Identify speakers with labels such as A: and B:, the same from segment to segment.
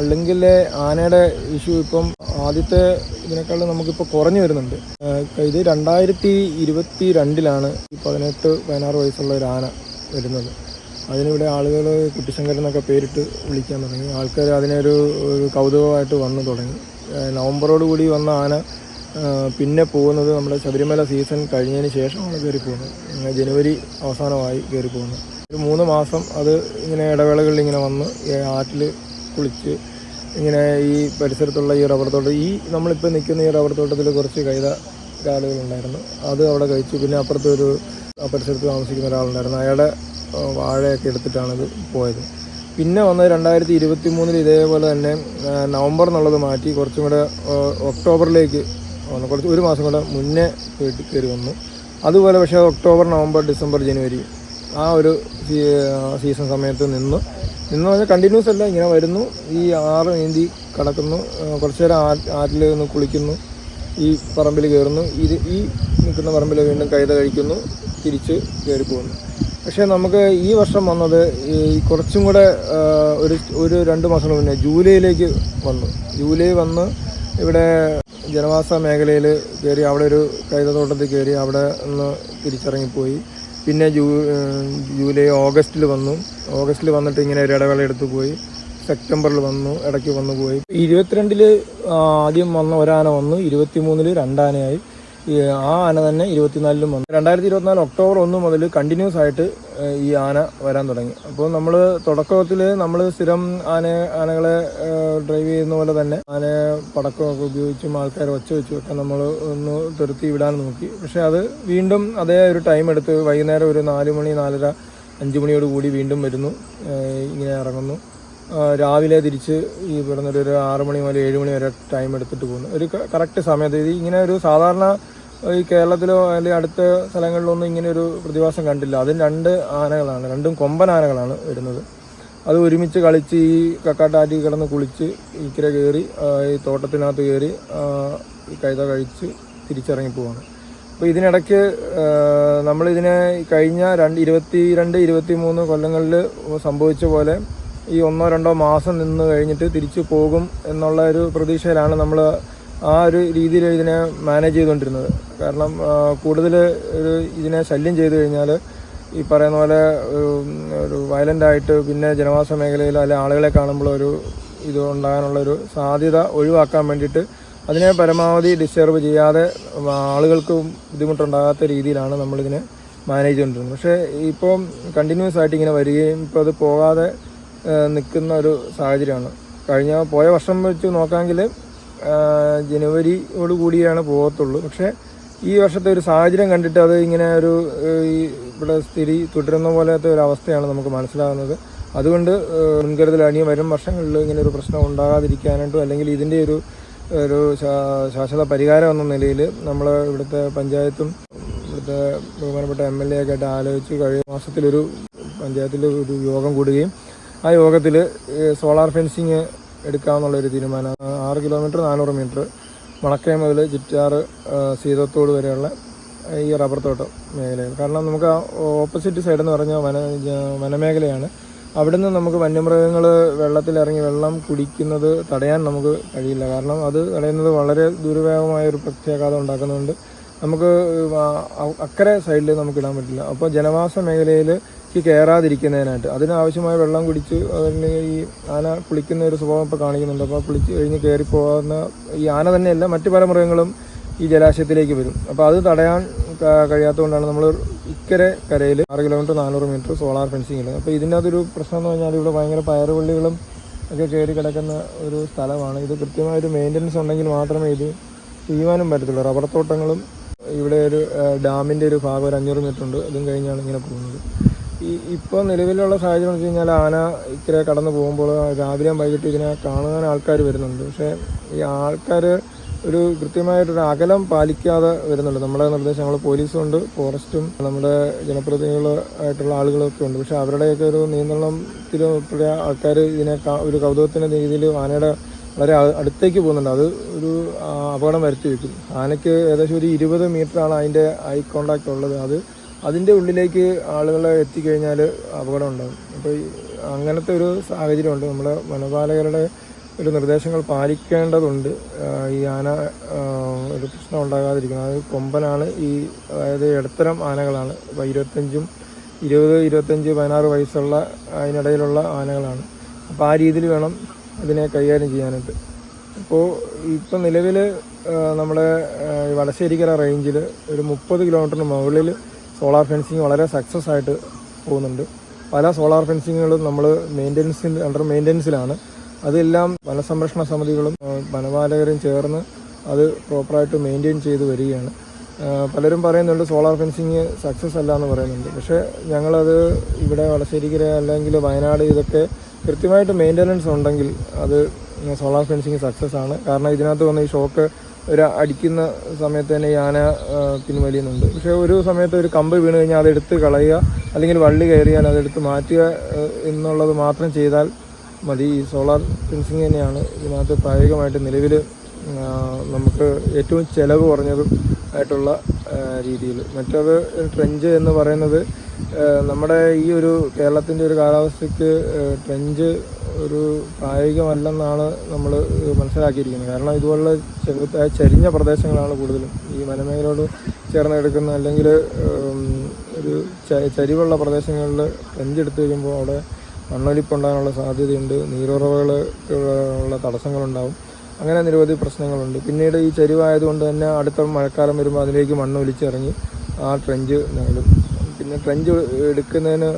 A: അല്ലെങ്കിലെ ആനയുടെ ഇഷ്യൂ ഇപ്പം ആദ്യത്തെ ഇതിനേക്കാളും നമുക്കിപ്പോൾ കുറഞ്ഞു വരുന്നുണ്ട്. ഇത് 2022 ഈ 18-16 വയസ്സുള്ള ഒരു ആന വരുന്നത്. അതിനിവിടെ ആളുകൾ കുട്ടിശങ്കരൻ എന്നൊക്കെ പേരിട്ട് വിളിക്കാൻ തുടങ്ങി. ആൾക്കാർ അതിനൊരു കൗതുകമായിട്ട് വന്നു തുടങ്ങി. നവംബറോടുകൂടി വന്ന ആന പിന്നെ പോകുന്നത് നമ്മുടെ ശബരിമല സീസൺ കഴിഞ്ഞതിന് ശേഷമാണ് കയറി പോകുന്നത്. ജനുവരി അവസാനമായി കയറി പോകുന്നത്. ഒരു 3 മാസം അത് ഇങ്ങനെ ഇടവേളകളിൽ ഇങ്ങനെ വന്ന് ആറ്റിൽ കുളിച്ച് ഇങ്ങനെ ഈ പരിസരത്തുള്ള ഈ റബ്ബർ തോട്ടം, നമ്മളിപ്പോൾ നിൽക്കുന്ന ഈ റബ്ബർ തോട്ടത്തിൽ കുറച്ച് കാലുകളുണ്ടായിരുന്നു. അത് അവിടെ കഴിച്ചു. പിന്നെ അപ്പുറത്ത് പരിസരത്ത് താമസിക്കുന്ന ഒരാളുണ്ടായിരുന്നു. അയാളുടെ വാഴയൊക്കെ എടുത്തിട്ടാണിത് പോയത്. പിന്നെ വന്നത് 2023 ഇതേപോലെ തന്നെ നവംബർ എന്നുള്ളത് മാറ്റി കുറച്ചും കൂടെ ഒക്ടോബറിലേക്ക് വന്നു. ഒരു മാസം കൂടെ മുന്നേ കയറി വന്നു. അതുപോലെ പക്ഷേ ഒക്ടോബർ, നവംബർ, ഡിസംബർ, ജനുവരി ആ ഒരു സീസൺ സമയത്ത് നിന്ന് പറഞ്ഞാൽ കണ്ടിന്യൂസ് അല്ല, ഇങ്ങനെ വരുന്നു. ഈ 6 നീന്തി കിടക്കുന്നു, കുറച്ച് നേരം ആറ്റിൽ നിന്ന് കുളിക്കുന്നു, ഈ പറമ്പിൽ കയറുന്നു, ഈ നിൽക്കുന്ന പറമ്പിൽ വീണ്ടും കൈത കഴിക്കുന്നു, തിരിച്ച് കയറി പോകുന്നു. പക്ഷേ നമുക്ക് ഈ വർഷം വന്നത് കുറച്ചും കൂടെ ഒരു 2 മാസം മുന്നേ ജൂലൈയിലേക്ക് വന്നു. ജൂലൈ വന്ന് ഇവിടെ ജനവാസ മേഖലയിൽ കയറി, അവിടെ ഒരു കൈതത്തോട്ടത്തിൽ കയറി, അവിടെ നിന്ന് തിരിച്ചിറങ്ങിപ്പോയി. പിന്നെ ജൂലൈ ഓഗസ്റ്റിൽ വന്നു. ഓഗസ്റ്റിൽ വന്നിട്ട് ഇങ്ങനെ ഒരു ഇടവേള എടുത്തു പോയി. സെപ്റ്റംബറിൽ വന്നു, ഇടയ്ക്ക് വന്നു പോയി. 22 ആദ്യം വന്ന ഒരാന വന്നു, 23 2 ആനയായി. ആ ആന തന്നെ 24 വന്നു. 2024 ഒക്ടോബർ 1 മുതൽ കണ്ടിന്യൂസ് ആയിട്ട് ഈ ആന വരാൻ തുടങ്ങി. അപ്പോൾ നമ്മൾ തുടക്കത്തിൽ സ്ഥിരം ആനകളെ ഡ്രൈവ് ചെയ്യുന്ന പോലെ തന്നെ ആനയെ പടക്കമൊക്കെ ഉപയോഗിച്ചും ആൾക്കാരെ ഒച്ച വെച്ചുമൊക്കെ നമ്മൾ ഒന്ന് തുരത്തി വിടാൻ നോക്കി. പക്ഷേ അത് വീണ്ടും അതേ ഒരു ടൈം എടുത്ത് വൈകുന്നേരം ഒരു 4 മണി 4:30 5 മണിയോട് കൂടി വീണ്ടും വരുന്നു, ഇങ്ങനെ ഇറങ്ങുന്നു. രാവിലെ തിരിച്ച് ഈ ഇവിടുന്നൊരു 6 മണി മുതൽ 7 മണി വരെ ടൈം എടുത്തിട്ട് പോകുന്നു. ഒരു കറക്റ്റ് സമയത്ത്. ഇത് ഇങ്ങനെ ഒരു സാധാരണ ഈ കേരളത്തിലോ അല്ലെങ്കിൽ അടുത്ത സ്ഥലങ്ങളിലൊന്നും ഇങ്ങനെ ഒരു പ്രതിഭാസം കണ്ടില്ല. അതും 2 ആനകളാണ്, 2 കൊമ്പൻ ആനകളാണ് വരുന്നത്. അത് ഒരുമിച്ച് കളിച്ച് ഈ കക്കാട്ടാറ്റി കിടന്ന് കുളിച്ച് ഇക്കര കയറി ഈ തോട്ടത്തിനകത്ത് കയറി ഈ കൈത കഴിച്ച് തിരിച്ചിറങ്ങിപ്പോവാണ്. അപ്പോൾ ഇതിനിടയ്ക്ക് നമ്മളിതിനെ കഴിഞ്ഞ 22-23 കൊല്ലങ്ങളിൽ സംഭവിച്ച പോലെ ഈ 1-2 മാസം നിന്ന് കഴിഞ്ഞിട്ട് തിരിച്ചു പോകും എന്നുള്ള ഒരു പ്രതീക്ഷയിലാണ് നമ്മൾ ആ ഒരു രീതിയിൽ ഇതിനെ മാനേജ് ചെയ്തുകൊണ്ടിരുന്നത്. കാരണം കൂടുതൽ ഇതിനെ ശല്യം ചെയ്തു കഴിഞ്ഞാൽ ഈ പറയുന്ന പോലെ ഒരു വയലൻ്റായിട്ട് പിന്നെ ജനവാസ മേഖലയിൽ അല്ലെങ്കിൽ ആളുകളെ കാണുമ്പോൾ ഇത് ഉണ്ടാകാനുള്ളൊരു സാധ്യത ഒഴിവാക്കാൻ വേണ്ടിയിട്ട് അതിനെ പരമാവധി ഡിസ്റ്റർബ് ചെയ്യാതെ ആളുകൾക്ക് ബുദ്ധിമുട്ടുണ്ടാകാത്ത രീതിയിലാണ് നമ്മളിതിനെ മാനേജ് ചെയ്തുകൊണ്ടിരുന്നത്. പക്ഷേ ഇപ്പോൾ കണ്ടിന്യൂസ് ആയിട്ട് ഇങ്ങനെ വരികയും ഇപ്പോൾ അത് പോകാതെ നിൽക്കുന്ന ഒരു സാഹചര്യമാണ്. പോയ വർഷം വെച്ച് നോക്കാമെങ്കിൽ ജനുവരിയോട് കൂടിയാണ് പോകത്തുള്ളൂ. പക്ഷേ ഈ വർഷത്തെ ഒരു സാഹചര്യം കണ്ടിട്ട് അത് ഇങ്ങനെ ഇവിടെ സ്ഥിതി തുടരുന്ന പോലത്തെ ഒരു അവസ്ഥയാണ് നമുക്ക് മനസ്സിലാകുന്നത്. അതുകൊണ്ട് മുൻകരുതൽ വരും വർഷങ്ങളിൽ ഇങ്ങനെ ഒരു പ്രശ്നം ഉണ്ടാകാതിരിക്കാനായിട്ടും അല്ലെങ്കിൽ ഇതിൻ്റെ ഒരു ശാശ്വത പരിഹാരം എന്ന നിലയിൽ നമ്മൾ ഇവിടുത്തെ പഞ്ചായത്തും ഇവിടുത്തെ ബഹുമാനപ്പെട്ട MLA ഒക്കെ ആയിട്ട് ആലോചിച്ച് കഴിഞ്ഞ മാസത്തിലൊരു പഞ്ചായത്തിൽ ഒരു യോഗം കൂടുകയും ആ യോഗത്തിൽ സോളാർ ഫെൻസിങ് എടുക്കാമെന്നുള്ളൊരു തീരുമാനം. 6 കിലോമീറ്റർ 400 മീറ്റർ മണക്കയം മുതൽ ചിറ്റാറ് സീതത്തോട് വരെയുള്ള ഈ റബ്ബർ തോട്ടം മേഖലയാണ്. കാരണം നമുക്ക് ആ ഓപ്പോസിറ്റ് സൈഡ് എന്ന് പറഞ്ഞാൽ വനമേഖലയാണ്. അവിടുന്ന് നമുക്ക് വന്യമൃഗങ്ങൾ വെള്ളത്തിലിറങ്ങി വെള്ളം കുടിക്കുന്നത് തടയാൻ നമുക്ക് കഴിയില്ല. കാരണം അത് തടയുന്നത് വളരെ ദുരുപയോഗമായ ഒരു പ്രത്യാഘാതം ഉണ്ടാക്കുന്നുണ്ട്. നമുക്ക് അക്കരെ സൈഡിൽ നമുക്ക് ഇടാൻ പറ്റില്ല. അപ്പോൾ ജനവാസ മേഖലയിൽ കയറാതിരിക്കുന്നതിനായിട്ട് അതിനാവശ്യമായ വെള്ളം കുടിച്ച് അതിന് ഈ ആന കുളിക്കുന്ന ഒരു സ്വഭാവം ഇപ്പോൾ കാണിക്കുന്നുണ്ട്. അപ്പോൾ കുളിച്ച് കഴിഞ്ഞ് കയറിപ്പോകുന്ന ഈ ആന തന്നെയല്ല മറ്റു പല മൃഗങ്ങളും ഈ ജലാശയത്തിലേക്ക് വരും. അപ്പോൾ അത് തടയാൻ കഴിയാത്തതുകൊണ്ടാണ് നമ്മൾ കരയിൽ 6 കിലോമീറ്റർ 400 മീറ്റർ സോളാർ ഫെൻസിങ് ഇടുന്നത്. അപ്പോൾ ഇതിൻ്റെ അതൊരു പ്രശ്നം എന്ന് പറഞ്ഞാൽ ഇവിടെ ഭയങ്കര പയറുവള്ളികളും ഒക്കെ കയറി കിടക്കുന്ന ഒരു സ്ഥലമാണ്. ഇത് കൃത്യമായൊരു മെയിൻ്റനൻസ് ഉണ്ടെങ്കിൽ മാത്രമേ ഇത് ചെയ്യുവാനും പറ്റത്തുള്ളൂ. റബ്ബർ തോട്ടങ്ങളും ഇവിടെ ഒരു ഡാമിൻ്റെ ഒരു ഭാഗം ഒരു 500 മീറ്റർ ഉണ്ട്, അതും കഴിഞ്ഞാണ് ഇങ്ങനെ പോകുന്നത്. ഇപ്പോൾ നിലവിലുള്ള സാഹചര്യം എന്ന് വെച്ച് കഴിഞ്ഞാൽ ആന ഇക്കരെ കടന്നു പോകുമ്പോൾ രാവിലെയും വൈകിട്ട് ഇതിനെ കാണാൻ ആൾക്കാർ വരുന്നുണ്ട്. പക്ഷേ ഈ ആൾക്കാർ ഒരു കൃത്യമായിട്ടൊരു അകലം പാലിക്കാതെ വരുന്നുണ്ട്. നമ്മുടെ നിർദ്ദേശങ്ങൾ പോലീസും ഉണ്ട്, ഫോറസ്റ്റും നമ്മുടെ ജനപ്രതിനിധികളായിട്ടുള്ള ആളുകളൊക്കെ ഉണ്ട്. പക്ഷേ അവരുടെയൊക്കെ ഒരു നിയന്ത്രണത്തിൽ ഉൾപ്പെടെ ആൾക്കാർ ഇതിനെ ഒരു കൗതുകത്തിൻ്റെ രീതിയിൽ ആനയുടെ വളരെ അടുത്തേക്ക് പോകുന്നുണ്ട്. അത് ഒരു അപകടം വരുത്തി വയ്ക്കും. ആനയ്ക്ക് ഏകദേശം ഒരു 20 മീറ്ററാണ് അതിൻ്റെ ഐ കോണ്ടാക്റ്റ് ഉള്ളത്. അതിൻ്റെ ഉള്ളിലേക്ക് ആളുകളെ എത്തിക്കഴിഞ്ഞാൽ അപകടം ഉണ്ടാകും. അപ്പോൾ അങ്ങനത്തെ ഒരു സാഹചര്യമുണ്ട്. നമ്മുടെ വനപാലകരുടെ ഒരു നിർദ്ദേശങ്ങൾ പാലിക്കേണ്ടതുണ്ട്. ഈ ആന ഒരു പ്രശ്നം ഉണ്ടാകാതിരിക്കുന്നത്. അത് കൊമ്പനാണ് അതായത് ഇടത്തരം ആനകളാണ്. ഇപ്പോൾ 25, 16 വയസ്സുള്ള അതിനിടയിലുള്ള ആനകളാണ്. അപ്പോൾ ആ രീതിയിൽ വേണം അതിനെ കൈകാര്യം ചെയ്യാനായിട്ട്. അപ്പോൾ ഇപ്പം നിലവിൽ നമ്മുടെ വടശ്ശേരിക്കര റേഞ്ചിൽ ഒരു 30 കിലോമീറ്ററിന് മുകളിൽ സോളാർ ഫെൻസിങ് വളരെ സക്സസ് ആയിട്ട് പോകുന്നുണ്ട്. പല സോളാർ ഫെൻസിങ്ങുകളും നമ്മൾ അണ്ടർ മെയിൻ്റനൻസിലാണ്. അതെല്ലാം വനസംരക്ഷണ സമിതികളും വനപാലകരും ചേർന്ന് അത് പ്രോപ്പറായിട്ട് മെയിൻറ്റെയിൻ ചെയ്ത് വരികയാണ്. പലരും പറയുന്നുണ്ട് സോളാർ ഫെൻസിങ് സക്സസ് അല്ല എന്ന് പറയുന്നുണ്ട്. പക്ഷേ ഞങ്ങളത് ഇവിടെ വടശ്ശേരിക്കര അല്ലെങ്കിൽ വയനാട് ഇതൊക്കെ കൃത്യമായിട്ട് മെയിൻ്റനൻസ് ഉണ്ടെങ്കിൽ അത് സോളാർ ഫെൻസിങ് സക്സസ് ആണ്. കാരണം ഇതിനകത്ത് വന്ന് ഈ ഷോക്ക് അടിക്കുന്ന സമയത്ത് തന്നെ ഈ ആന പിൻവലിയുന്നുണ്ട്. പക്ഷേ ഒരു സമയത്ത് ഒരു കമ്പ് വീണ് കഴിഞ്ഞാൽ അതെടുത്ത് കളയുക, അല്ലെങ്കിൽ വള്ളി കയറിയാൽ അതെടുത്ത് മാറ്റുക എന്നുള്ളത് മാത്രം ചെയ്താൽ മതി. ഈ സോളാർ ഫെൻസിങ് തന്നെയാണ് ഇതിനകത്ത് പ്രായോഗികമായിട്ട് നിലവിൽ നമുക്ക് ഏറ്റവും ചിലവ് കുറഞ്ഞതും ആയിട്ടുള്ള രീതിയിൽ. മറ്റത് ട്രെഞ്ച് എന്ന് പറയുന്നത് നമ്മുടെ ഈ ഒരു കേരളത്തിൻ്റെ ഒരു കാലാവസ്ഥയ്ക്ക് ട്രെഞ്ച് ഒരു പ്രായോഗികമല്ലെന്നാണ് നമ്മൾ മനസ്സിലാക്കിയിരിക്കുന്നത്. കാരണം ഇതുപോലുള്ള ചരിഞ്ഞ പ്രദേശങ്ങളാണ് കൂടുതലും ഈ വനമേഖലയോട് ചേർന്ന് കിടക്കുന്ന, അല്ലെങ്കിൽ ഒരു ചരിവുള്ള പ്രദേശങ്ങളിൽ ട്രെഞ്ച് എടുത്തു കഴിയുമ്പോൾ അവിടെ മണ്ണൊലിപ്പുണ്ടാകാനുള്ള സാധ്യതയുണ്ട്, നീരുറവകളുള്ള തടസ്സങ്ങളുണ്ടാവും, അങ്ങനെ നിരവധി പ്രശ്നങ്ങളുണ്ട്. പിന്നീട് ഈ ചരിവായതുകൊണ്ട് തന്നെ അടുത്ത മഴക്കാലം വരുമ്പോൾ അതിലേക്ക് മണ്ണ് ഒലിച്ചിറങ്ങി ആ ട്രെഞ്ച് നേടും. പിന്നെ ട്രെഞ്ച് എടുക്കുന്നതിന്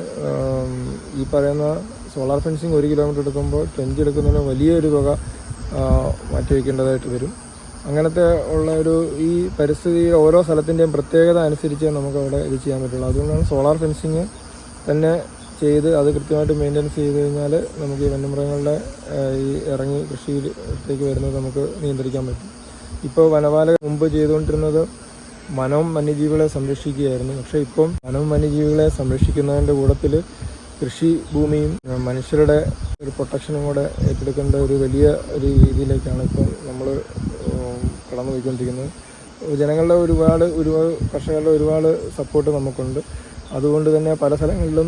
A: ഈ പറയുന്ന സോളാർ ഫെൻസിങ് 1 കിലോമീറ്റർ എടുക്കുമ്പോൾ ട്രെഞ്ച് എടുക്കുന്നതിന് വലിയൊരു തുക മാറ്റിവെക്കേണ്ടതായിട്ട് വരും. അങ്ങനത്തെ ഉള്ള ഈ പരിസ്ഥിതി ഓരോ സ്ഥലത്തിൻ്റെയും പ്രത്യേകത അനുസരിച്ച് നമുക്ക് അവിടെ ഇത് ചെയ്യാൻ പറ്റുള്ളൂ. അതുകൊണ്ടാണ് സോളാർ ഫെൻസിങ് തന്നെ ചെയ്ത് അത് കൃത്യമായിട്ട് മെയിൻ്റനൻസ് ചെയ്ത് കഴിഞ്ഞാൽ നമുക്ക് ഈ വന്യമൃഗങ്ങളുടെ ഇറങ്ങി കൃഷിയിലേക്ക് വരുന്നത് നമുക്ക് നിയന്ത്രിക്കാൻ പറ്റും. ഇപ്പോൾ വനപാലകർ മുമ്പ് ചെയ്തുകൊണ്ടിരുന്നത് വനവും വന്യജീവികളെ സംരക്ഷിക്കുകയായിരുന്നു. പക്ഷേ ഇപ്പം വനവും വന്യജീവികളെ സംരക്ഷിക്കുന്നതിൻ്റെ കൂട്ടത്തിൽ കൃഷി ഭൂമിയും മനുഷ്യരുടെ ഒരു പ്രൊട്ടക്ഷനും കൂടെ ഏറ്റെടുക്കേണ്ട ഒരു വലിയ രീതിയിലേക്കാണ് ഇപ്പം നമ്മൾ കടന്നു പോയിക്കൊണ്ടിരിക്കുന്നത്. ജനങ്ങളുടെ ഒരുപാട് കർഷകരുടെ ഒരുപാട് സപ്പോർട്ട് നമുക്കുണ്ട്. അതുകൊണ്ട് തന്നെ പല സ്ഥലങ്ങളിലും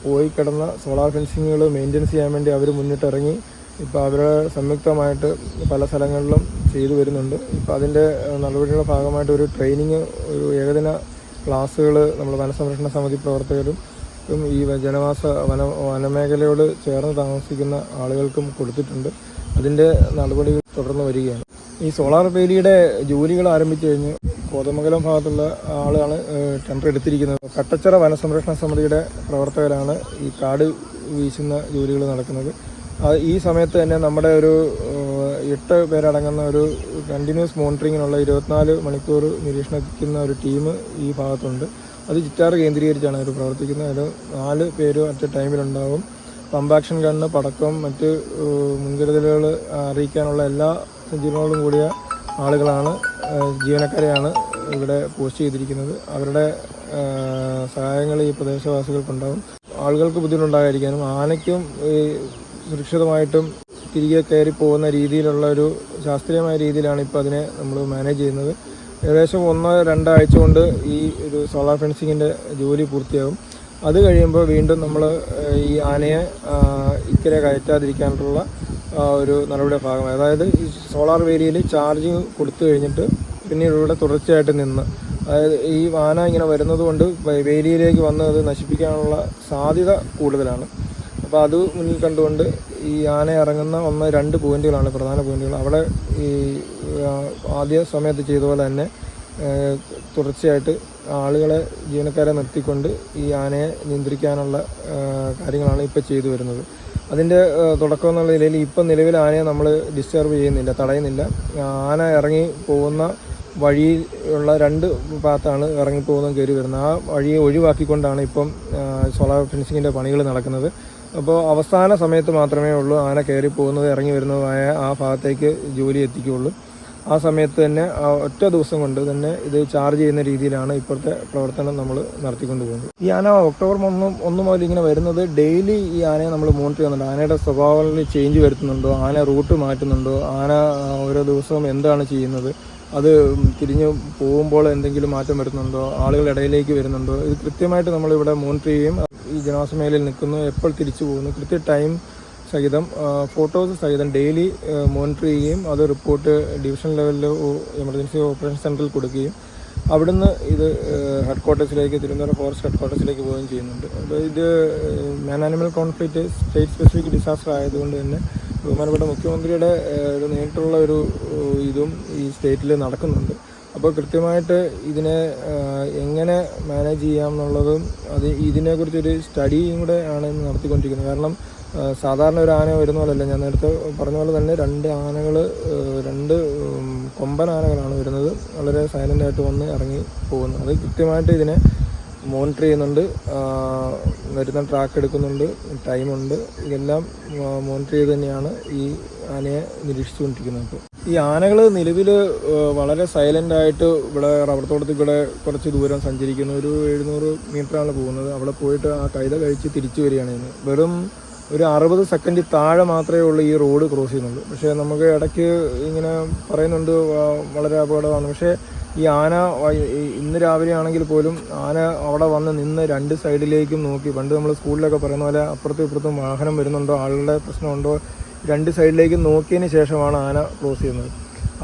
A: പോയി കിടന്ന സോളാർ ഫെൻസിങ്ങുകൾ മെയിൻ്റെനൻസ് ചെയ്യാൻ വേണ്ടി അവർ മുന്നിട്ടിറങ്ങി ഇപ്പോൾ അവരുടെ സംയുക്തമായിട്ട് പല സ്ഥലങ്ങളിലും ചെയ്തു വരുന്നുണ്ട്. ഇപ്പോൾ അതിൻ്റെ നടപടിയുടെ ഭാഗമായിട്ട് ഒരു ട്രെയിനിങ്, ഒരു ഏകദിന ക്ലാസ്സുകൾ നമ്മൾ വനസംരക്ഷണ സമിതി പ്രവർത്തകരും ഈ വനമേഖലയോട് ചേർന്ന് താമസിക്കുന്ന ആളുകൾക്കും കൊടുത്തിട്ടുണ്ട്. അതിൻ്റെ നടപടികൾ തുടർന്ന് വരികയാണ്. ഈ സോളാർ വേലിയുടെ ജോലികൾ ആരംഭിച്ചു കഴിഞ്ഞ് കോതമംഗലം ഭാഗത്തുള്ള ആളാണ് ടെൻഡർ എടുത്തിരിക്കുന്നത്. കട്ടച്ചിറ വനസംരക്ഷണ സമിതിയുടെ പ്രവർത്തകരാണ് ഈ കാട് വീശുന്ന ജോലികൾ നടക്കുന്നത്. ഈ സമയത്ത് തന്നെ നമ്മുടെ ഒരു 8 പേരടങ്ങുന്ന ഒരു കണ്ടിന്യൂസ് മോണിറ്ററിങ്ങിനുള്ള 24 മണിക്കൂർ നിരീക്ഷണിക്കുന്ന ഒരു ടീം ഈ ഭാഗത്തുണ്ട്. അത് ചിറ്റാർ കേന്ദ്രീകരിച്ചാണ് അവർ പ്രവർത്തിക്കുന്നത്. അതിൽ 4 പേര് അറ്റ് ടൈമിലുണ്ടാകും. പമ്പാക്ഷൻ ഗണ്ണ്, പടക്കം, മറ്റ് മുൻകരുതലുകൾ അറിയിക്കാനുള്ള എല്ലാ സജ്ജീകരണങ്ങളോടും കൂടിയ ആളുകളാണ്, ജീവനക്കാരെയാണ് ഇവിടെ പോസ്റ്റ് ചെയ്തിരിക്കുന്നത്. അവരുടെ സഹായങ്ങൾ ഈ പ്രദേശവാസികൾക്കുണ്ടാകും. ആളുകൾക്ക് ബുദ്ധിമുട്ടുണ്ടാകാതിരിക്കാനും ആനയ്ക്കും സുരക്ഷിതമായിട്ടും തിരികെ കയറി പോകുന്ന രീതിയിലുള്ള ഒരു ശാസ്ത്രീയമായ രീതിയിലാണ് ഇപ്പോൾ അതിനെ നമ്മൾ മാനേജ് ചെയ്യുന്നത്. ഏകദേശം 1-2 ആഴ്ച കൊണ്ട് ഈ ഒരു സോളാർ ഫെൻസിങ്ങിൻ്റെ ജോലി പൂർത്തിയാകും. അത് കഴിയുമ്പോൾ വീണ്ടും നമ്മൾ ഈ ആനയെ ഇക്കരെ കയറ്റാതിരിക്കാനുള്ള ഒരു നടപടിയുടെ ഭാഗമായി, അതായത് ഈ സോളാർ വേലിയിൽ ചാർജിങ് കൊടുത്തു കഴിഞ്ഞിട്ട് പിന്നീട് ഇവിടെ തുടർച്ചയായിട്ട് നിന്ന്, അതായത് ഈ ആന ഇങ്ങനെ വരുന്നത് കൊണ്ട് വേലിയിലേക്ക് വന്ന് അത് നശിപ്പിക്കാനുള്ള സാധ്യത കൂടുതലാണ്. അപ്പോൾ അത് മുന്നിൽ കണ്ടുകൊണ്ട് ഈ ആന ഇറങ്ങുന്ന 1-2 പോയിന്റുകളാണ് പ്രധാന പോയിന്റുകൾ. അവിടെ ഈ ആദ്യ സമയത്ത് ചെയ്ത പോലെ തന്നെ തുടർച്ചയായിട്ട് ആളുകളെ, ജീവനക്കാരെ നിർത്തിക്കൊണ്ട് ഈ ആനയെ നിയന്ത്രിക്കാനുള്ള കാര്യങ്ങളാണ് ഇപ്പോൾ ചെയ്തു വരുന്നത്. അതിൻ്റെ തുടക്കം എന്നുള്ള നിലയിൽ ഇപ്പം നിലവിൽ ആനയെ നമ്മൾ ഡിസ്റ്റർബ് ചെയ്യുന്നില്ല, തടയുന്നില്ല. ആന ഇറങ്ങി പോകുന്ന വഴിയുള്ള 2 ഭാഗത്താണ് ഇറങ്ങിപ്പോകുന്നതും കയറി വരുന്നത്. ആ വഴിയെ ഒഴിവാക്കിക്കൊണ്ടാണ് ഇപ്പം സോളാർ ഫെൻസിങ്ങിൻ്റെ പണികൾ നടക്കുന്നത്. അപ്പോൾ അവസാന സമയത്ത് മാത്രമേ ഉള്ളൂ ആന കയറി പോകുന്നത് ഇറങ്ങി വരുന്നതുമായ ആ ഭാഗത്തേക്ക് ജോലി എത്തിക്കുകയുള്ളൂ. ആ സമയത്ത് തന്നെ ഒറ്റ ദിവസം കൊണ്ട് തന്നെ ഇത് ചാർജ് ചെയ്യുന്ന രീതിയിലാണ് ഇപ്പോഴത്തെ പ്രവർത്തനം നമ്മൾ നടത്തിക്കൊണ്ട് പോകുന്നത്. ഈ ആന ഒക്ടോബർ 1 മുതൽ ഇങ്ങനെ വരുന്നത് ഡെയിലി ഈ ആനയെ നമ്മൾ മോണിറ്റർ ചെയ്യുന്നുണ്ട്. ആനയുടെ സ്വഭാവങ്ങളിൽ ചേഞ്ച് വരുത്തുന്നുണ്ടോ, ആന റൂട്ട് മാറ്റുന്നുണ്ടോ, ആന ഓരോ ദിവസവും എന്താണ് ചെയ്യുന്നത്, അത് തിരിഞ്ഞ് പോകുമ്പോൾ എന്തെങ്കിലും മാറ്റം വരുന്നുണ്ടോ, ആളുകളുടെ ഇടയിലേക്ക് വരുന്നുണ്ടോ, ഇത് കൃത്യമായിട്ട് നമ്മളിവിടെ മോണിറ്റർ ചെയ്യുകയും ഈ ജനവാസ മേഖലയിൽ നിൽക്കുന്നു, എപ്പോൾ തിരിച്ചു പോകുന്നു, കൃത്യ ടൈം സഹിതം ഫോട്ടോസ് സഹിതം ഡെയിലി മോണിറ്റർ ചെയ്യുകയും അത് റിപ്പോർട്ട് ഡിവിഷൻ ലെവലിൽ എമർജൻസി ഓപ്പറേഷൻ സെൻറ്ററിൽ കൊടുക്കുകയും അവിടുന്ന് ഇത് തിരുവനന്തപുരം ഫോറസ്റ്റ് ഹെഡ്ക്വാർട്ടേഴ്സിലേക്ക് പോവുകയും ചെയ്യുന്നുണ്ട്. അപ്പോൾ ഇത് മാൻ animal conflict state specific disaster ആയതുകൊണ്ട് തന്നെ ബഹുമാനപ്പെട്ട മുഖ്യമന്ത്രിയുടെ ഒരു നേരിട്ടുള്ള ഒരു ഇതും ഈ സ്റ്റേറ്റിൽ നടക്കുന്നുണ്ട്. അപ്പോൾ കൃത്യമായിട്ട് ഇതിനെ എങ്ങനെ മാനേജ് ചെയ്യാം എന്നുള്ളതും ഇതിനെക്കുറിച്ചൊരു സ്റ്റഡിയും കൂടെ ആണ് നടത്തിക്കൊണ്ടിരിക്കുന്നത്. കാരണം സാധാരണ ഒരു ആന വരുന്ന പോലെയല്ല, ഞാൻ നേരത്തെ പറഞ്ഞ പോലെ തന്നെ രണ്ട് കൊമ്പൻ ആനകളാണ് വരുന്നത്. വളരെ സൈലൻ്റായിട്ട് വന്ന് ഇറങ്ങി പോകുന്നത്. അത് കൃത്യമായിട്ട് ഇതിനെ മോണിറ്റർ ചെയ്യുന്നുണ്ട്, വരുന്ന ട്രാക്ക് എടുക്കുന്നുണ്ട്, ടൈമുണ്ട്, ഇതെല്ലാം മോണിറ്റർ ചെയ്ത് തന്നെയാണ് ഈ ആനയെ നിരീക്ഷിച്ചുകൊണ്ടിരിക്കുന്നത്. ഇപ്പോൾ ഈ ആനകൾ നിലവിൽ വളരെ സൈലൻ്റായിട്ട് ഇവിടെ റബ്ബർ തോട്ടത്തിൽ കൂടെ കുറച്ച് ദൂരം സഞ്ചരിക്കുന്നു. ഒരു 700 മീറ്ററാണ് പോകുന്നത്. അവിടെ പോയിട്ട് ആ കൈത കഴിച്ച് തിരിച്ചു വരികയാണ് ചെയ്യുന്നത്. വെറും ഒരു 60 സെക്കൻഡ് താഴെ മാത്രമേ ഉള്ളൂ ഈ റോഡ് ക്രോസ് ചെയ്യുന്നുള്ളൂ. പക്ഷേ നമുക്ക് ഇടയ്ക്ക് ഇങ്ങനെ പറയുന്നുണ്ട് വളരെ അപകടമാണ്. പക്ഷേ ഈ ആന ഇന്ന് രാവിലെ ആണെങ്കിൽ പോലും ആന അവിടെ വന്ന് നിന്ന് 2 സൈഡിലേക്കും നോക്കി. പണ്ട് നമ്മൾ സ്കൂളിലൊക്കെ പറയുന്ന പോലെ അപ്പുറത്തും ഇപ്പുറത്തും വാഹനം വരുന്നുണ്ടോ, ആളുകളുടെ പ്രശ്നമുണ്ടോ, 2 സൈഡിലേക്കും നോക്കിയതിന് ശേഷമാണ് ആന ക്രോസ് ചെയ്യുന്നത്.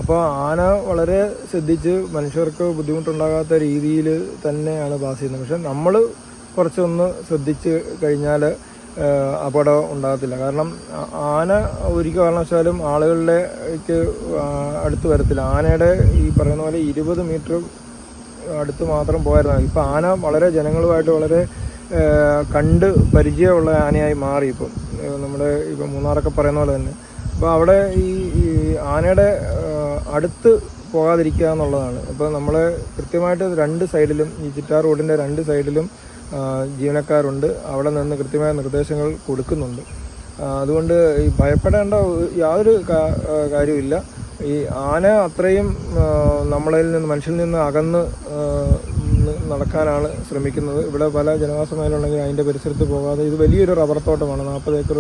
A: അപ്പോൾ ആന വളരെ ശ്രദ്ധിച്ച് മനുഷ്യർക്ക് ബുദ്ധിമുട്ടുണ്ടാകാത്ത രീതിയിൽ തന്നെയാണ് പാസ് ചെയ്യുന്നത്. പക്ഷെ നമ്മൾ കുറച്ചൊന്ന് ശ്രദ്ധിച്ച് കഴിഞ്ഞാൽ അപകടം ഉണ്ടാകത്തില്ല. കാരണം ആന ഒരു കാരണവശാലും ആളുകളിലേക്ക് അടുത്ത് വരത്തില്ല. ആനയുടെ ഈ പറയുന്ന പോലെ 20 മീറ്റർ അടുത്ത് മാത്രം പോയായിരുന്നു. ഇപ്പോൾ ആന വളരെ ജനങ്ങളുമായിട്ട് വളരെ കണ്ട് പരിചയമുള്ള ആനയായി മാറി. ഇപ്പം നമ്മുടെ ഇപ്പം മൂന്നാറൊക്കെ പറയുന്ന പോലെ തന്നെ. അപ്പോൾ അവിടെ ഈ ആനയുടെ അടുത്ത് പോകാതിരിക്കുക എന്നുള്ളതാണ്. അപ്പോൾ നമ്മൾ കൃത്യമായിട്ട് 2 സൈഡിലും ഈ ചിറ്റാർ റോഡിൻ്റെ 2 സൈഡിലും ജീവനക്കാരുണ്ട്. അവിടെ നിന്ന് കൃത്യമായ നിർദ്ദേശങ്ങൾ കൊടുക്കുന്നുണ്ട്. അതുകൊണ്ട് ഈ ഭയപ്പെടേണ്ട യാതൊരു കാര്യമില്ല. ഈ ആന അത്രയും മനുഷ്യരിൽ നിന്ന് അകന്ന് നടക്കാനാണ് ശ്രമിക്കുന്നത്. ഇവിടെ പല ജനവാസ മേഖലയുണ്ടെങ്കിൽ അതിൻ്റെ പരിസരത്ത് പോകാതെ, ഇത് വലിയൊരു റബ്ബർ തോട്ടമാണ്, 40 ഏക്കർ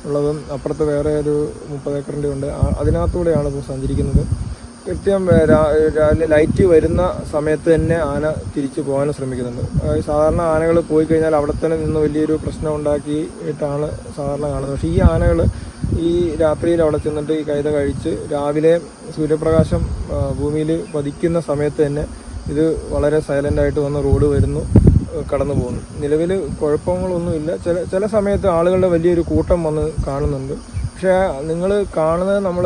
A: ഉള്ളതും അപ്പുറത്ത് വേറെ ഒരു 30 ഏക്കറിൻ്റെ ഉണ്ട്. അതിനകത്തൂടെയാണ് ഇപ്പോൾ സഞ്ചരിക്കുന്നത്. കൃത്യം ലൈറ്റ് വരുന്ന സമയത്ത് തന്നെ ആന തിരിച്ചു പോകാനും ശ്രമിക്കുന്നുണ്ട്. സാധാരണ ആനകൾ പോയി കഴിഞ്ഞാൽ അവിടെ തന്നെ നിന്ന് വലിയൊരു പ്രശ്നം ഉണ്ടാക്കിയിട്ടാണ് സാധാരണ കാണുന്നത്. പക്ഷേ ഈ ആനകൾ ഈ രാത്രിയിൽ അവിടെ ചെന്നിട്ട് ഈ കൈത കഴിച്ച് രാവിലെ സൂര്യപ്രകാശം ഭൂമിയിൽ പതിക്കുന്ന സമയത്ത് തന്നെ ഇത് വളരെ സൈലൻ്റായിട്ട് വന്ന് റോഡ് വരുന്നു, കടന്നു പോകുന്നു. നിലവിൽ കുഴപ്പങ്ങളൊന്നുമില്ല. ചില സമയത്ത് ആളുകളുടെ വലിയൊരു കൂട്ടം വന്ന് കാണുന്നുണ്ട്. പക്ഷേ നിങ്ങൾ കാണുന്നത് നമ്മൾ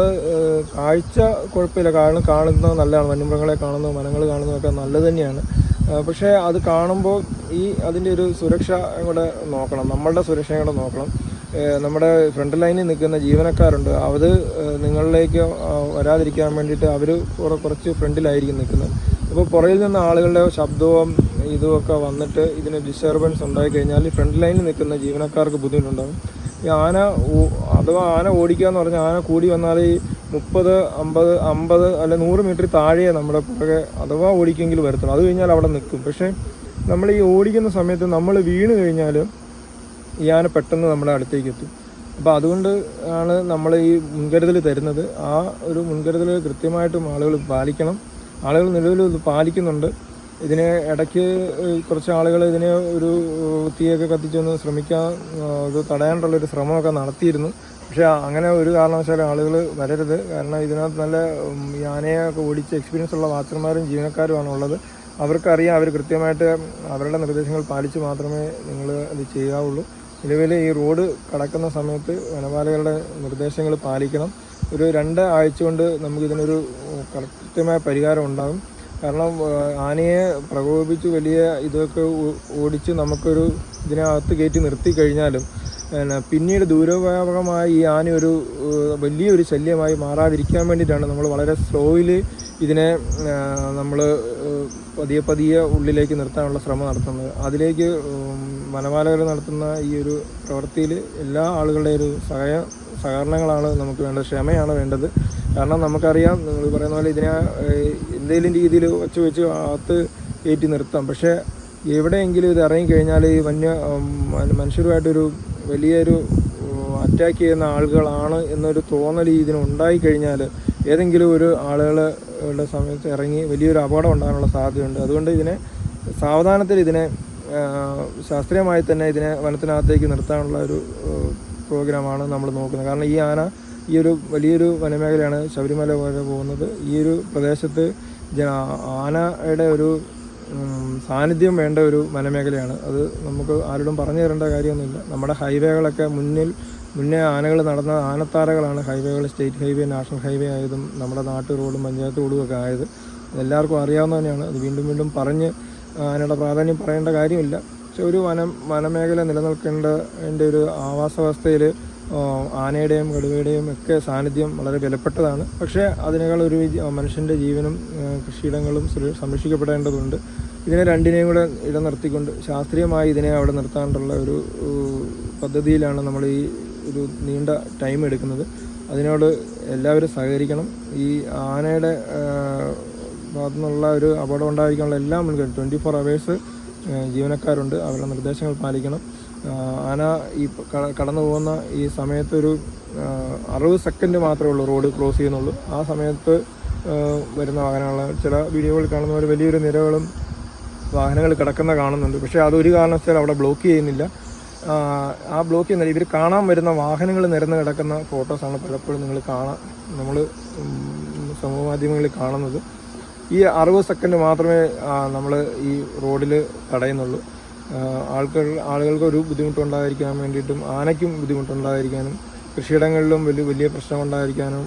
A: കാഴ്ച കുഴപ്പമില്ല, കാണുന്നത് നല്ലതാണ്. വന്യമൃഗങ്ങളെ കാണുന്നതും വനങ്ങൾ കാണുന്നതൊക്കെ നല്ലത് തന്നെയാണ്. പക്ഷേ അത് കാണുമ്പോൾ അതിൻ്റെ ഒരു സുരക്ഷ കൂടെ നോക്കണം, നമ്മളുടെ സുരക്ഷയും കൂടെ നോക്കണം. നമ്മുടെ ഫ്രണ്ട് ലൈനിൽ നിൽക്കുന്ന ജീവനക്കാരുണ്ട്, അത് നിങ്ങളിലേക്ക് വരാതിരിക്കാൻ വേണ്ടിയിട്ട് അവർ കുറച്ച് ഫ്രണ്ടിലായിരിക്കും നിൽക്കുന്നത്. അപ്പോൾ പുറകിൽ നിന്ന് ആളുകളുടെ ശബ്ദവും ഇതുമൊക്കെ വന്നിട്ട് ഇതിന് ഡിസ്റ്റർബൻസ് ഉണ്ടായിക്കഴിഞ്ഞാൽ ഫ്രണ്ട് ലൈനിൽ നിൽക്കുന്ന ജീവനക്കാർക്ക് ബുദ്ധിമുട്ടുണ്ടാകും. ഈ ആന ഓടിക്കുക എന്ന് പറഞ്ഞാൽ ആന കൂടി വന്നാൽ ഈ 30, 50 അല്ല 100 മീറ്റർ താഴെ നമ്മുടെ പുറകെ അഥവാ ഓടിക്കെങ്കിൽ വരത്തുള്ളൂ. അത് കഴിഞ്ഞാൽ അവിടെ നിൽക്കും. പക്ഷേ നമ്മൾ ഈ ഓടിക്കുന്ന സമയത്ത് നമ്മൾ വീണ് കഴിഞ്ഞാൽ ഈ ആന പെട്ടെന്ന് നമ്മുടെ അടുത്തേക്ക് എത്തും. അപ്പോൾ അതുകൊണ്ട് ആണ് നമ്മൾ ഈ മുൻകരുതൽ തരുന്നത്. ആ ഒരു മുൻകരുതൽ കൃത്യമായിട്ടും ആളുകൾ പാലിക്കണം. ആളുകൾ നിലവിൽ ഇത് പാലിക്കുന്നുണ്ട്. ഇതിനെ ഇടയ്ക്ക് കുറച്ച് ആളുകൾ ഇതിനെ ഒരു തീയൊക്കെ കത്തിച്ചൊന്ന് ശ്രമിക്കാൻ ഒരു തടയാനുള്ളൊരു ശ്രമമൊക്കെ നടത്തിയിരുന്നു. പക്ഷേ അങ്ങനെ ഒരു കാരണവശാലും ആളുകൾ വരരുത്. കാരണം ഇതിനകത്ത് നല്ല ആനയൊക്കെ ഓടിച്ച് എക്സ്പീരിയൻസ് ഉള്ള വാച്ചർമാരും ജീവനക്കാരുമാണ് ഉള്ളത്. അവർക്കറിയാം, അവർ കൃത്യമായിട്ട് അവരുടെ നിർദ്ദേശങ്ങൾ പാലിച്ച് മാത്രമേ നിങ്ങൾ ഇത് ചെയ്യാവുള്ളൂ. നിലവിൽ ഈ റോഡ് കടക്കുന്ന സമയത്ത് വനപാലകരുടെ നിർദ്ദേശങ്ങൾ പാലിക്കണം. ഒരു 2 ആഴ്ച കൊണ്ട് നമുക്കിതിനൊരു കൃത്യമായ പരിഹാരം ഉണ്ടാകും. കാരണം ആനയെ പ്രകോപിപ്പിച്ച് വലിയ ഇതൊക്കെ ഓടിച്ച് നമുക്കൊരു ഇതിനകത്ത് കയറ്റി നിർത്തി കഴിഞ്ഞാലും പിന്നീട് ദൂരവ്യാപകമായി ഈ ആന ഒരു വലിയൊരു ശല്യമായി മാറാതിരിക്കാൻ വേണ്ടിയിട്ടാണ് നമ്മൾ വളരെ സ്ലോയിൽ ഇതിനെ നമ്മൾ പതിയെ ഉള്ളിലേക്ക് നിർത്താനുള്ള ശ്രമം നടത്തുന്നത്. അതിലേക്ക് വനപാലകർ നടത്തുന്ന ഈ ഒരു പ്രവൃത്തിയിൽ എല്ലാ ആളുകളുടെയും ഒരു സഹകരണങ്ങളാണ് നമുക്ക് വേണ്ടത്, ക്ഷമയാണ് വേണ്ടത്. കാരണം നമുക്കറിയാം, നിങ്ങൾ പറയുന്ന പോലെ ഇതിനെ എന്തെങ്കിലും രീതിയിൽ വെച്ച് അകത്ത് കയറ്റി നിർത്താം. പക്ഷേ എവിടെയെങ്കിലും ഇത് ഇറങ്ങിക്കഴിഞ്ഞാൽ ഈ മനുഷ്യരുമായിട്ടൊരു വലിയൊരു അറ്റാക്ക് ചെയ്യുന്ന ആളുകളാണ് എന്നൊരു തോന്നൽ ഇതിനുണ്ടായിക്കഴിഞ്ഞാൽ ഏതെങ്കിലും ഒരു ആളുകളുടെ സമയത്ത് ഇറങ്ങി വലിയൊരു അപകടം ഉണ്ടാകാനുള്ള സാധ്യതയുണ്ട്. അതുകൊണ്ട് ഇതിനെ സാവധാനത്തിൽ ഇതിനെ ശാസ്ത്രീയമായി തന്നെ ഇതിനെ വനത്തിനകത്തേക്ക് നിർത്താനുള്ള ഒരു പ്രോഗ്രാമാണ് നമ്മൾ നോക്കുന്നത്. കാരണം ഈ ആന ഈ ഒരു വലിയൊരു വനമേഖലയാണ് ശബരിമല പോലെ പോകുന്നത്. ഈ ഒരു പ്രദേശത്ത് ആനയുടെ ഒരു സാന്നിധ്യം വേണ്ട ഒരു വനമേഖലയാണ്. അത് നമുക്ക് ആരോടും പറഞ്ഞു തരേണ്ട കാര്യമൊന്നുമില്ല. നമ്മുടെ ഹൈവേകളൊക്കെ മുന്നേ ആനകൾ നടന്ന ആനത്താരകളാണ് ഹൈവേകൾ. സ്റ്റേറ്റ് ഹൈവേ, നാഷണൽ ഹൈവേ ആയതും നമ്മുടെ നാട്ടു റോഡും പഞ്ചായത്ത് റോഡും ഒക്കെ ആയത് എല്ലാവർക്കും അറിയാവുന്ന തന്നെയാണ്. അത് വീണ്ടും വീണ്ടും പറഞ്ഞ് ആനയുടെ പ്രാധാന്യം പറയേണ്ട കാര്യമില്ല. പക്ഷെ ഒരു വനമേഖല നിലനിൽക്കേണ്ടതിൻ്റെ ഒരു ആവാസ വ്യവസ്ഥയിൽ ആനയുടെയും കടുവയുടെയും ഒക്കെ സാന്നിധ്യം വളരെ വിലപ്പെട്ടതാണ്. പക്ഷേ അതിനേക്കാൾ ഒരു മനുഷ്യൻ്റെ ജീവനും കൃഷിയിടങ്ങളും സംരക്ഷിക്കപ്പെടേണ്ടതുണ്ട്. ഇതിനെ രണ്ടിനെയും കൂടെ ഇടനിർത്തിക്കൊണ്ട് ശാസ്ത്രീയമായി ഇതിനെ അവിടെ നിർത്താനുള്ള ഒരു പദ്ധതിയിലാണ് നമ്മൾ ഈ ഒരു നീണ്ട ടൈം എടുക്കുന്നത്. അതിനോട് എല്ലാവരും സഹകരിക്കണം. ഈ ആനയുടെ ഭാഗത്തു നിന്നുള്ള ഒരു അപകടം ഉണ്ടായിരിക്കാനുള്ള എല്ലാ മുൻകരുതലും 24 hours ജീവനക്കാരുണ്ട്. അവരുടെ നിർദ്ദേശങ്ങൾ പാലിക്കണം. ആന ഈ കടന്നു പോകുന്ന ഈ സമയത്തൊരു 60 സെക്കൻഡ് മാത്രമേ ഉള്ളൂ റോഡ് ക്രോസ് ചെയ്യുന്നുള്ളൂ. ആ സമയത്ത് വരുന്ന വാഹനങ്ങൾ ചില വീഡിയോകൾ കാണുന്ന പോലെ വലിയൊരു നിരകളും വാഹനങ്ങൾ കിടക്കുന്ന കാണുന്നുണ്ട്. പക്ഷേ അതൊരു കാരണവശാലും അവിടെ ബ്ലോക്ക് ചെയ്യുന്നില്ല. ആ ബ്ലോക്ക് ചെയ്യുന്നില്ല. ഇവർ കാണാൻ വരുന്ന വാഹനങ്ങൾ നിരന്ന് കിടക്കുന്ന ഫോട്ടോസാണ് പലപ്പോഴും നമ്മൾ സമൂഹ മാധ്യമങ്ങളിൽ കാണുന്നത്. ഈ 60 സെക്കൻഡ് മാത്രമേ നമ്മൾ ഈ റോഡിൽ തടയുന്നുള്ളൂ. ആളുകൾക്ക് ഒരു ബുദ്ധിമുട്ടുണ്ടായിരിക്കാൻ വേണ്ടിയിട്ടും ആനയ്ക്കും ബുദ്ധിമുട്ടുണ്ടായിരിക്കാനും കൃഷിയിടങ്ങളിലും വലിയ പ്രശ്നമുണ്ടായിരിക്കാനും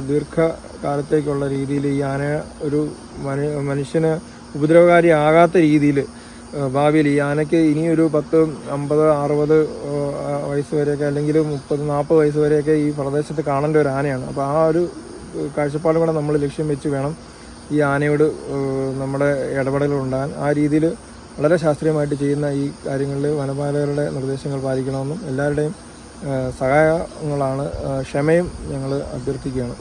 A: ദീർഘകാലത്തേക്കുള്ള രീതിയിൽ ഈ ആന ഒരു മനുഷ്യന് ഉപദ്രവകാരിയാകാത്ത രീതിയിൽ ഭാവിയിൽ ഈ ആനയ്ക്ക് ഇനിയൊരു 10, 50, 60 വയസ്സ് വരെയൊക്കെ അല്ലെങ്കിൽ 30, 40 വയസ്സ് വരെയൊക്കെ ഈ പ്രദേശത്ത് കാണേണ്ട ഒരു ആനയാണ്. അപ്പോൾ ആ ഒരു കാഴ്ചപ്പാടും കൂടെ നമ്മൾ ലക്ഷ്യം വെച്ച് വേണം ഈ ആനയോട് നമ്മുടെ ഇടപെടലുണ്ടാകാൻ. ആ രീതിയിൽ വളരെ ശാസ്ത്രീയമായിട്ട് ചെയ്യുന്ന ഈ കാര്യങ്ങളിൽ വനപാലകരുടെ നിർദ്ദേശങ്ങൾ പാലിക്കണമെന്നും എല്ലാവരുടെയും സഹായങ്ങളാണ് ക്ഷമയും ഞങ്ങൾ അഭ്യർത്ഥിക്കുകയാണ്.